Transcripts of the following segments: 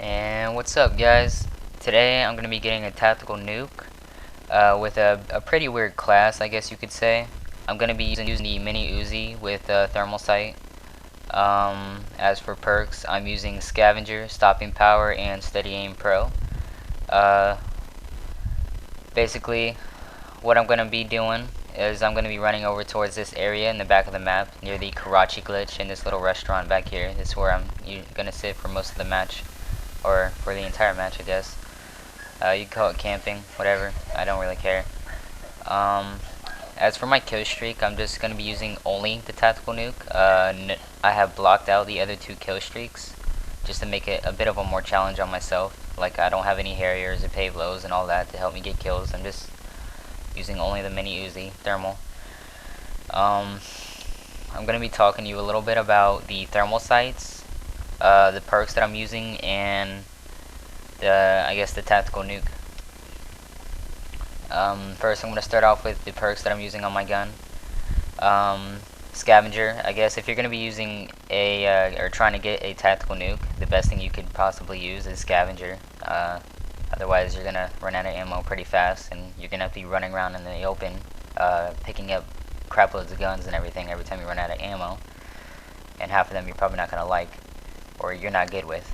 And what's up, guys? Today I'm going to be getting a tactical nuke with a pretty weird class, I guess you could say. I'm going to be using the mini-uzi with thermal sight. As for perks, I'm using scavenger, stopping power, and steady aim pro. Uh, Basically, what I'm going to be doing is I'm going to be running over towards this area in the back of the map near the Karachi glitch in this little restaurant back here. This is where I'm going to sit for most of the match, or for the entire match, I guess. You can call it camping, whatever. I don't really care. As for my kill streak, I'm just going to be using only the tactical nuke. I have blocked out the other two kill streaks just to make it a bit of a more challenge on myself. Like, I don't have any Harriers or pave lows and all that to help me get kills. I'm just using only the mini-uzi thermal. I'm going to be talking to you a little bit about the thermal sights, the perks that I'm using, and I guess the tactical nuke. First, I'm going to start off with the perks that I'm using on my gun. Scavenger. I guess if you're going to be using or trying to get a tactical nuke, the best thing you could possibly use is scavenger. Otherwise, you're going to run out of ammo pretty fast, and you're going to have to be running around in the open, picking up crap loads of guns and everything every time you run out of ammo. And half of them you're probably not going to like, or you're not good with.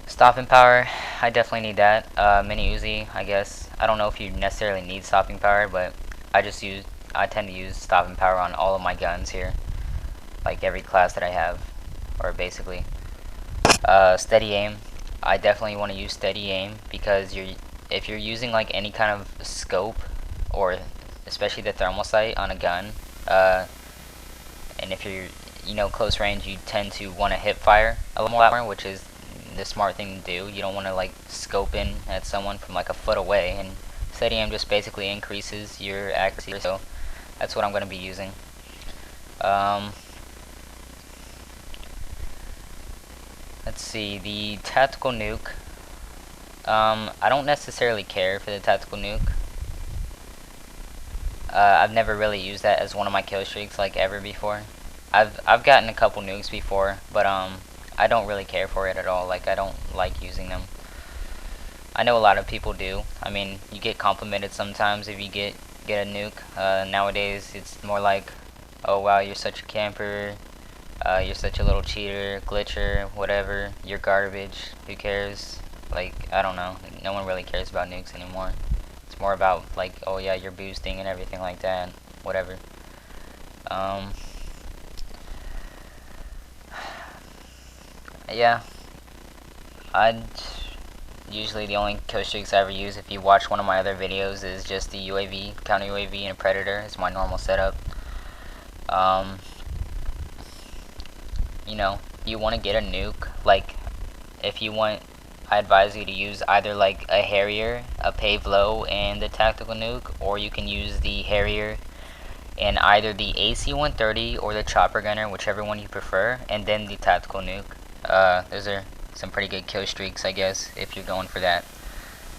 Stopping power, I definitely need that. Mini-uzi, I guess. I don't know if you necessarily need stopping power, but I tend to use stopping power on all of my guns here. Like every class that I have, or basically. Steady aim. I definitely want to use steady aim because if you're using like any kind of scope, or especially the thermal sight on a gun, and if you're close range, you tend to want to hip fire a little more, which is the smart thing to do. You don't want to like scope in at someone from like a foot away, and steady aim just basically increases your accuracy, so that's what I'm going to be using. Let's see, the tactical nuke. I don't necessarily care for the tactical nuke. I've never really used that as one of my kill streaks like ever before. I've gotten a couple nukes before, but I don't really care for it at all. Like, I don't like using them. I know a lot of people do. I mean, you get complimented sometimes if you get a nuke. Nowadays, it's more like, oh wow, you're such a camper. You're such a little cheater, glitcher, whatever. You're garbage. Who cares? Like, I don't know. No one really cares about nukes anymore. It's more about like, oh yeah, you're boosting and everything like that. Whatever. Yeah. Usually the only kill streaks I ever use, if you watch one of my other videos, is just the UAV, counter UAV, and a Predator. It's my normal setup. You want to get a nuke. Like, if you want, I advise you to use either like a Harrier, a pave low, and the tactical nuke, or you can use the Harrier and either the AC-130 or the chopper gunner, whichever one you prefer, and then the tactical nuke. Those are some pretty good kill streaks, I guess, if you're going for that.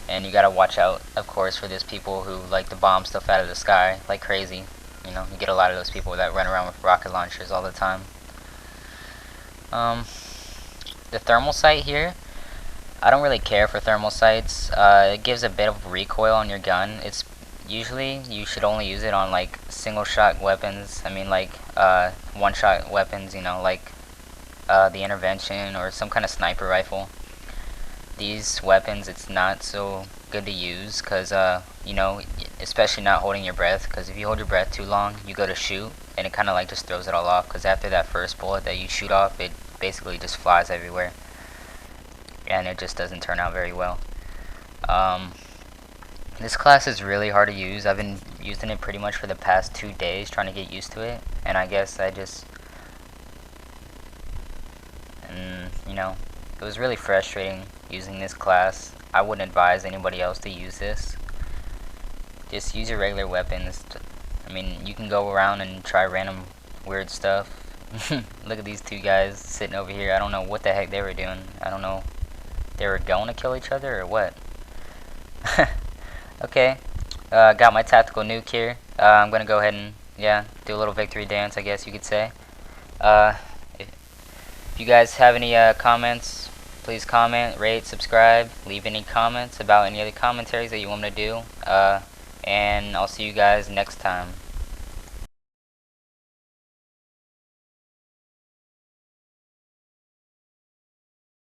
And you gotta watch out, of course, for those people who like to bomb stuff out of the sky like crazy. You get a lot of those people that run around with rocket launchers all the time. The thermal sight here, I don't really care for thermal sights. It gives a bit of recoil on your gun. It's usually you should only use it on like single shot weapons. I mean, like one shot weapons. Like the intervention or some kind of sniper rifle. These weapons, it's not so good to use because especially not holding your breath. Because if you hold your breath too long, you go to shoot and it kind of like just throws it all off. Because after that first bullet that you shoot off, it basically just flies everywhere, and it just doesn't turn out very well. This class is really hard to use. I've been using it pretty much for the past 2 days, trying to get used to it, and I guess it was really frustrating using this class. I wouldn't advise anybody else to use this. Just use your regular weapons. I mean, you can go around and try random weird stuff. Look at these two guys sitting over here. I don't know what the heck they were doing. I don't know. They were going to kill each other or what? Okay. Got my tactical nuke here. I'm gonna go ahead and do a little victory dance, I guess you could say. If you guys have any comments, please comment, rate, subscribe, leave any comments about any other commentaries that you want me to do. And I'll see you guys next time.